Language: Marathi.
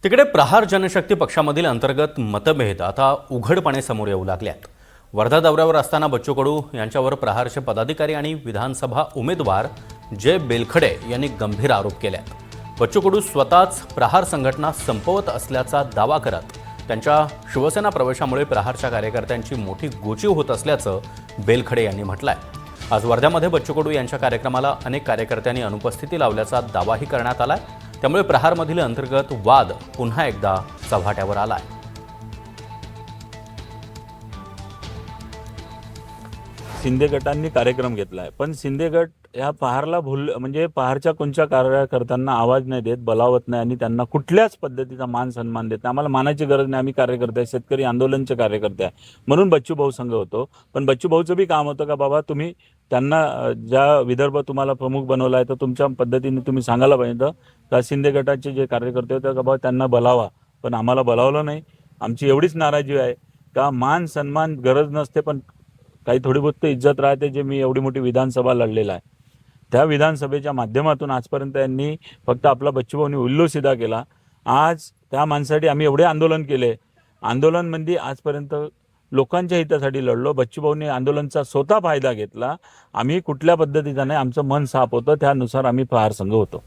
तिकडे प्रहार जनशक्ती पक्षामधील अंतर्गत मतभेद आता उघडपणे समोर येऊ लागल्यात। वर्धा दौऱ्यावर असताना बच्चू कडू यांच्यावर प्रहारचे पदाधिकारी आणि विधानसभा उमेदवार जय बेलखडे यांनी गंभीर आरोप केलेत। बच्चू कडू स्वतःच प्रहार संघटना संपवत असल्याचा दावा करत त्यांच्या शिवसेना प्रवेशामुळे प्रहारच्या कार्यकर्त्यांची मोठी गोची होत असल्याचं बेलखडे यांनी म्हटलंय। आज वर्ध्यामध्ये बच्चू कडू यांच्या कार्यक्रमाला अनेक कार्यकर्त्यांनी अनुपस्थिती लावल्याचा दावाही करण्यात आलाय। त्यामुळे प्रहारमधील अंतर्गत वाद पुन्हा एकदा चव्हाट्यावर आलाय। शिंदे गटांनी कार्यक्रम घेतलाय, पण शिंदे गट ह्या पहारला म्हणजे पहारच्या कोणत्या कार्यकर्त्यांना आवाज नाही देत, बलावत नाही आणि त्यांना कुठल्याच पद्धतीचा मान सन्मान देत नाही। आम्हाला मानाची गरज नाही, आम्ही कार्यकर्ते आहे, शेतकरी आंदोलनचे कार्यकर्ते आहे, म्हणून बच्चू भाऊ संघ होतो। पण बच्चू भाऊचं बी काम होतं का बाबा तुम्ही त्यांना ज्या विदर्भ तुम्हाला प्रमुख बनवला आहे तर तुमच्या पद्धतीने तुम्ही सांगायला पाहिजे का शिंदे गटाचे जे कार्यकर्ते होते का बाबा त्यांना बोलावा, पण आम्हाला बोलावलं नाही। आमची एवढीच नाराजी आहे का मान सन्मान गरज नसते, पण काही थोडी बहुत इज्जत राहते। जे मी एवढी मोठी विधानसभा लढलेला आहे, त्या विधानसभेच्या माध्यमातून आजपर्यंत यांनी फक्त आपला बच्चू भाऊनी उल्लू सीधा केला। आज त्या माणसासाठी आम्ही एवढे आंदोलन केले, आंदोलनमध्ये आजपर्यंत लोकांच्या हितासाठी लढलो। बच्चू भाऊनी आंदोलनचा स्वतः फायदा घेतला। आम्ही कुठल्या पद्धतीचा नाही, आमचं मन साफ होतं, त्यानुसार आम्ही प्रहार संघ होतो।